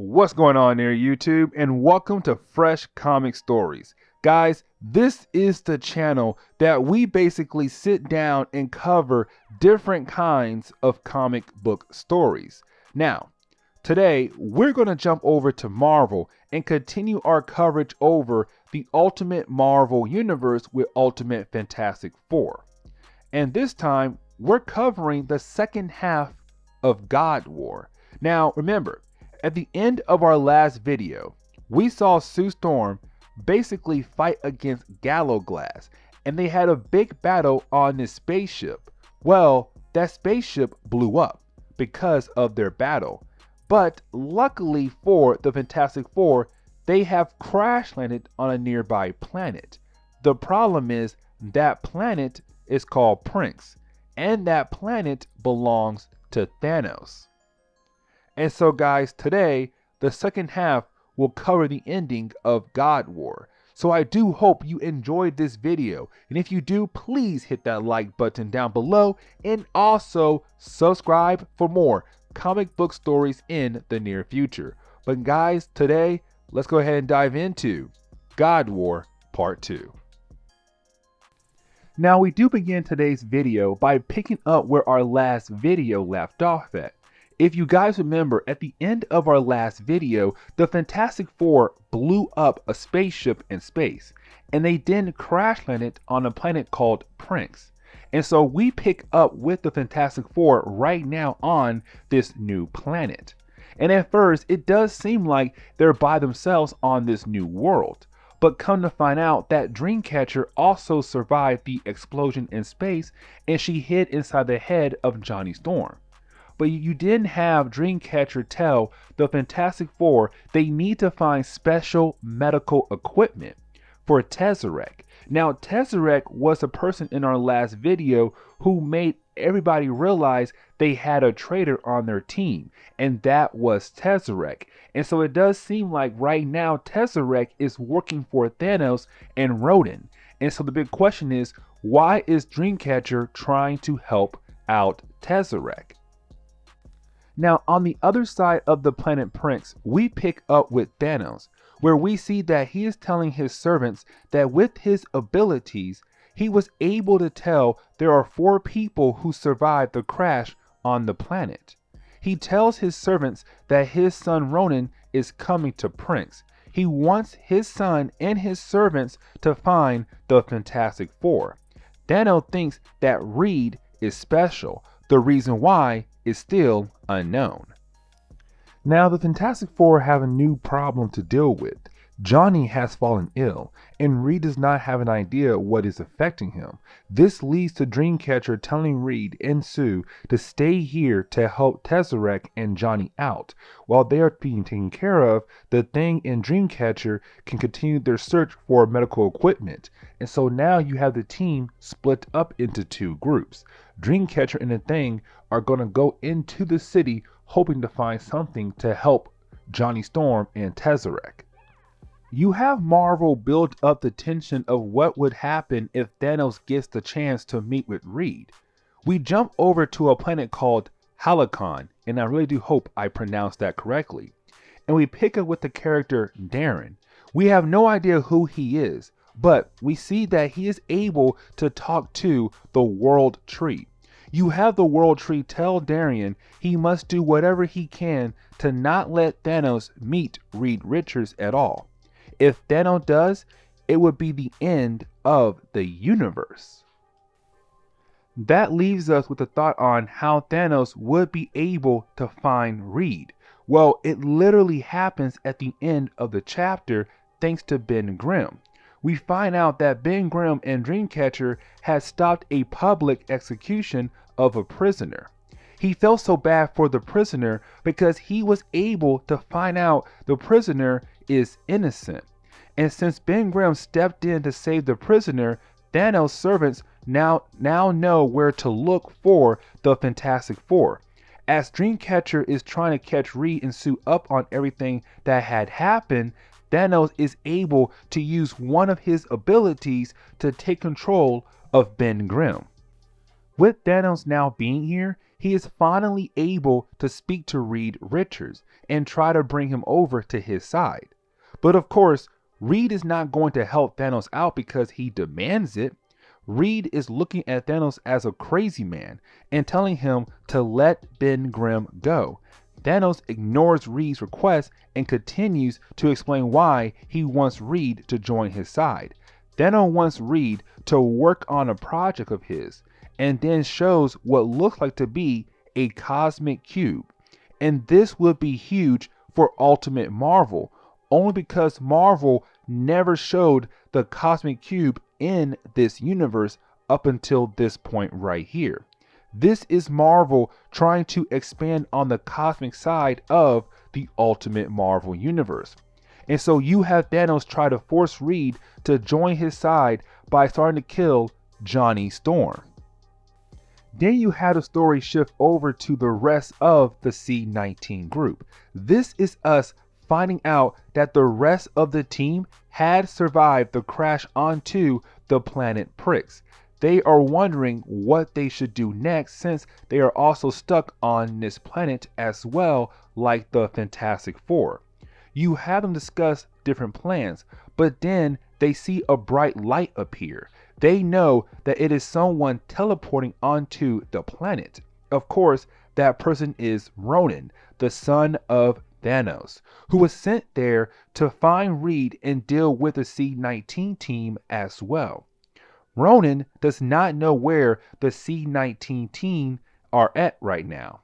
What's going on there, YouTube? And welcome to Fresh Comic Stories. Guys, this is the channel that we basically sit down and cover different kinds of comic book stories. Now, today we're going to jump over to Marvel and continue our coverage over the Ultimate Marvel Universe with Ultimate Fantastic Four. And this time, we're covering the second half of God War. Now, remember, at the end of our last video, we saw Sue Storm basically fight against Glass, and they had a big battle on this spaceship. Well, that spaceship blew up because of their battle. But luckily for the Fantastic Four, they have crash landed on a nearby planet. The problem is that planet is called Prinks, and that planet belongs to Thanos. And so guys, today, the second half will cover the ending of God War. So I do hope you enjoyed this video. And if you do, please hit that like button down below and also subscribe for more comic book stories in the near future. But guys, today, let's go ahead and dive into God War Part 2. Now we do begin today's video by picking up where our last video left off at. If you guys remember, at the end of our last video, the Fantastic Four blew up a spaceship in space, and they then crash landed on a planet called Prinks. And so we pick up with the Fantastic Four right now on this new planet. And at first, it does seem like they're by themselves on this new world. But come to find out that Dreamcatcher also survived the explosion in space, and she hid inside the head of Johnny Storm. But you didn't have Dreamcatcher tell the Fantastic Four they need to find special medical equipment for Tesseract. Now, Tesseract was a person in our last video who made everybody realize they had a traitor on their team, and that was Tesseract. And so it does seem like right now Tesseract is working for Thanos and Ronan. And so the big question is, why is Dreamcatcher trying to help out Tesseract? Now, on the other side of the planet Prinks, we pick up with Thanos, where we see that he is telling his servants that with his abilities, he was able to tell there are 4 people who survived the crash on the planet. He tells his servants that his son Ronan is coming to Prinks. He wants his son and his servants to find the Fantastic Four. Thanos thinks that Reed is special. The reason why is still unknown. Now the Fantastic Four have a new problem to deal with. Johnny has fallen ill, and Reed does not have an idea what is affecting him. This leads to Dreamcatcher telling Reed and Sue to stay here to help Tesseract and Johnny out. While they are being taken care of, the Thing and Dreamcatcher can continue their search for medical equipment. And so now you have the team split up into 2 groups. Dreamcatcher and the Thing are going to go into the city hoping to find something to help Johnny Storm and Tesseract. You have Marvel build up the tension of what would happen if Thanos gets the chance to meet with Reed. We jump over to a planet called Halcyon, and I really do hope I pronounced that correctly. And we pick up with the character Darren. We have no idea who he is, but we see that he is able to talk to the World Tree. You have the World Tree tell Darren he must do whatever he can to not let Thanos meet Reed Richards at all. If Thanos does, it would be the end of the universe. That leaves us with a thought on how Thanos would be able to find Reed. Well, it literally happens at the end of the chapter thanks to Ben Grimm. We find out that Ben Grimm and Dreamcatcher had stopped a public execution of a prisoner. He felt so bad for the prisoner because he was able to find out the prisoner is innocent. And since Ben Grimm stepped in to save the prisoner, Thanos' servants now know where to look for the Fantastic Four. As Dreamcatcher is trying to catch Reed and Sue up on everything that had happened, Thanos is able to use one of his abilities to take control of Ben Grimm. With Thanos now being here, he is finally able to speak to Reed Richards and try to bring him over to his side. But of course, Reed is not going to help Thanos out because he demands it. Reed is looking at Thanos as a crazy man and telling him to let Ben Grimm go. Thanos ignores Reed's request and continues to explain why he wants Reed to join his side. Thanos wants Reed to work on a project of his and then shows what looks like to be a cosmic cube. And this would be huge for Ultimate Marvel, only because Marvel never showed the cosmic cube in this universe up until this point right here. This is Marvel trying to expand on the cosmic side of the Ultimate Marvel universe. And so you have Thanos try to force Reed to join his side by starting to kill Johnny Storm. Then you have the story shift over to the rest of the C-19 group. This is us finding out that the rest of the team had survived the crash onto the planet Prinks. They are wondering what they should do next since they are also stuck on this planet as well, like the Fantastic Four. You have them discuss different plans, but then they see a bright light appear. They know that it is someone teleporting onto the planet. Of course, that person is Ronan, the son of Thanos, who was sent there to find Reed and deal with the C-19 team as well. Ronan does not know where the C-19 team are at right now.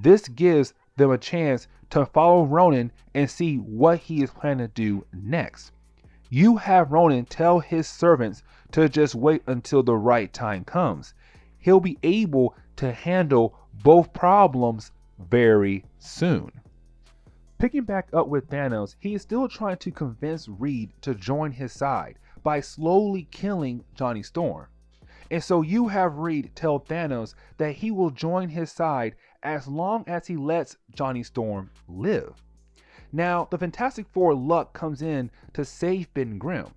This gives them a chance to follow Ronan and see what he is planning to do next. You have Ronan tell his servants to just wait until the right time comes. He'll be able to handle both problems very soon. Picking back up with Thanos, he is still trying to convince Reed to join his side by slowly killing Johnny Storm. And so you have Reed tell Thanos that he will join his side as long as he lets Johnny Storm live. Now, the Fantastic Four luck comes in to save Ben Grimm.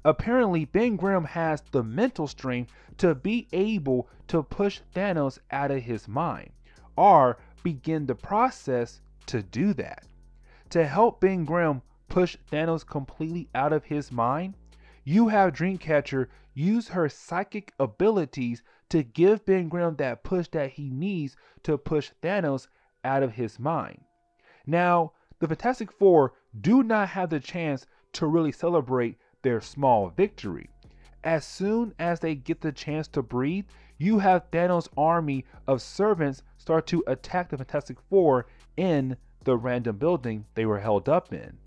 Apparently, Ben Grimm has the mental strength to be able to push Thanos out of his mind, or begin the process to do that. To help Ben Grimm push Thanos completely out of his mind, you have Dreamcatcher use her psychic abilities to give Ben Grimm that push that he needs to push Thanos out of his mind. Now, the Fantastic Four do not have the chance to really celebrate their small victory. As soon as they get the chance to breathe, you have Thanos' army of servants start to attack the Fantastic Four in the random building they were held up in.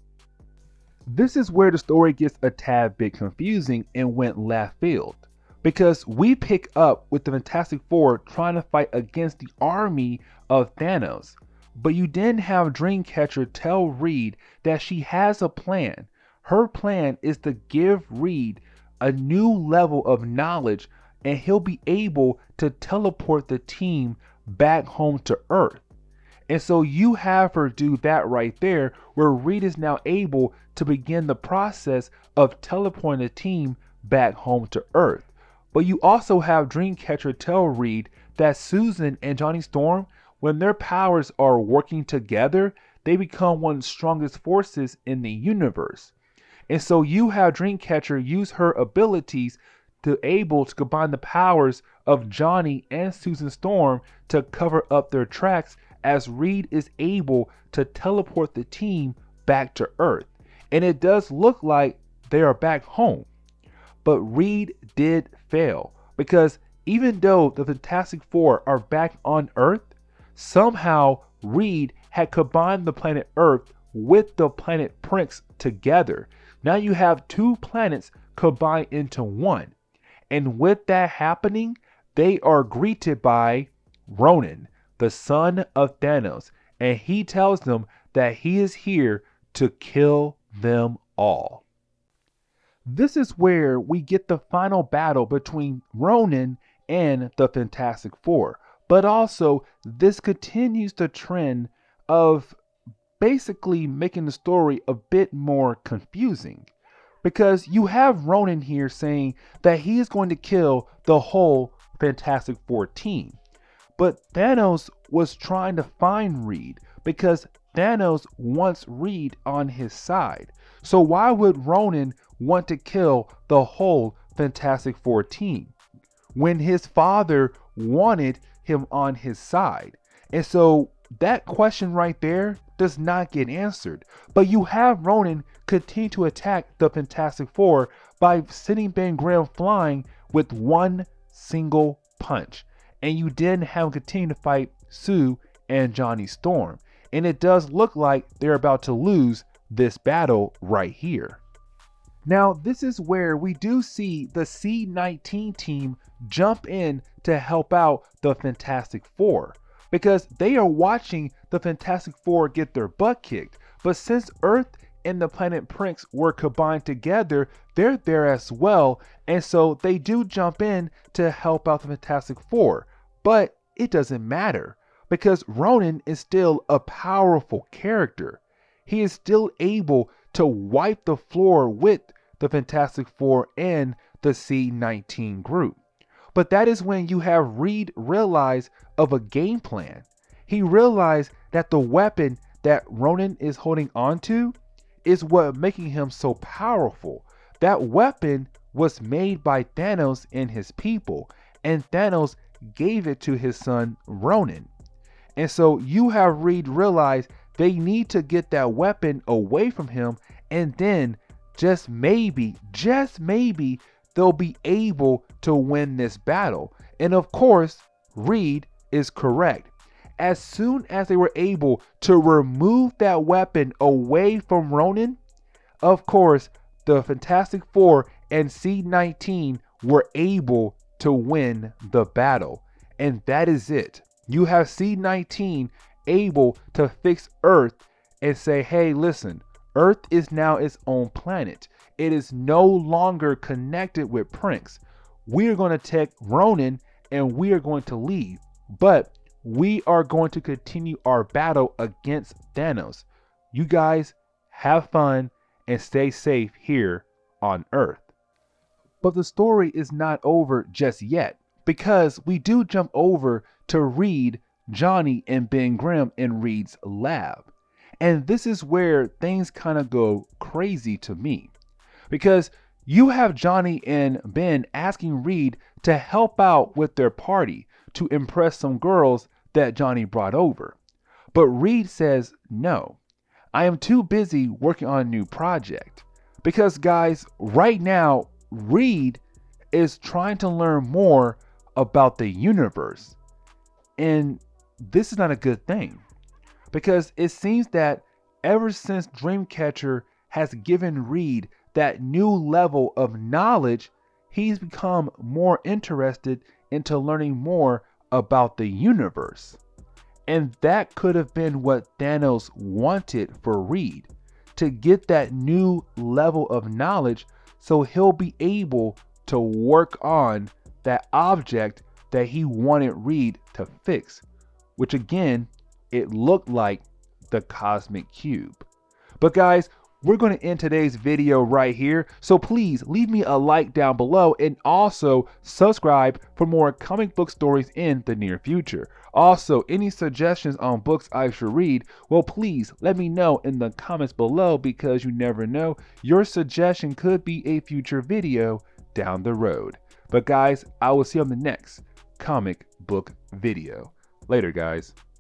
This is where the story gets a tad bit confusing and went left field, because we pick up with the Fantastic Four trying to fight against the army of Thanos, but you then have Dreamcatcher tell Reed that she has a plan. Her plan is to give Reed a new level of knowledge and he'll be able to teleport the team back home to Earth. And so you have her do that right there, where Reed is now able to begin the process of teleporting the team back home to Earth. But you also have Dreamcatcher tell Reed that Susan and Johnny Storm, when their powers are working together, they become one of the strongest forces in the universe. And so you have Dreamcatcher use her abilities to able to combine the powers of Johnny and Susan Storm to cover up their tracks, as Reed is able to teleport the team back to Earth. And it does look like they are back home. But Reed did fail, because even though the Fantastic Four are back on Earth, somehow Reed had combined the planet Earth with the planet Prinks together. Now you have two planets combined into one. And with that happening, they are greeted by Ronan, the son of Thanos, and he tells them that he is here to kill them all. This is where we get the final battle between Ronan and the Fantastic Four, but also this continues the trend of basically making the story a bit more confusing, because you have Ronan here saying that he is going to kill the whole Fantastic Four team. But Thanos was trying to find Reed because Thanos wants Reed on his side. So why would Ronan want to kill the whole Fantastic Four team when his father wanted him on his side? And so that question right there does not get answered. But you have Ronan continue to attack the Fantastic Four by sending Ben Grimm flying with one single punch. And you then have him continue to fight Sue and Johnny Storm. And it does look like they're about to lose this battle right here. Now, this is where we do see the C-19 team jump in to help out the Fantastic Four, because they are watching the Fantastic Four get their butt kicked. But since Earth and the planet Prinks were combined together, they're there as well, and so they do jump in to help out the Fantastic Four. But it doesn't matter, because Ronan is still a powerful character. He is still able to wipe the floor with the Fantastic Four and the C-19 group. But that is when you have Reed realize of a game plan. He realized that the weapon that Ronan is holding onto is what making him so powerful. That weapon was made by Thanos and his people, and Thanos gave it to his son Ronan. And so you have Reed realize they need to get that weapon away from him, and then just maybe, they'll be able to win this battle. And of course, Reed is correct. As soon as they were able to remove that weapon away from Ronan, of course, the Fantastic Four and C-19 were able to win the battle. And that is it. You have C-19 able to fix Earth and say, hey, listen, Earth is now its own planet. It is no longer connected with Prinks. We are going to take Ronan and we are going to leave. But we are going to continue our battle against Thanos. You guys have fun and stay safe here on Earth. But the story is not over just yet, because we do jump over to Reed, Johnny, and Ben Grimm in Reed's lab. And this is where things kind of go crazy to me, because you have Johnny and Ben asking Reed to help out with their party to impress some girls that Johnny brought over. But Reed says, no, I am too busy working on a new project. Because guys, right now, Reed is trying to learn more about the universe. And this is not a good thing, because it seems that ever since Dreamcatcher has given Reed that new level of knowledge, he's become more interested into learning more about the universe. And that could have been what Thanos wanted for Reed, to get that new level of knowledge so he'll be able to work on that object that he wanted Reed to fix, which again, it looked like the cosmic cube. But guys, we're going to end today's video right here. So please leave me a like down below and also subscribe for more comic book stories in the near future. Also, any suggestions on books I should read, well, please let me know in the comments below, because you never know, your suggestion could be a future video down the road. But guys, I will see you on the next comic book video. Later, guys.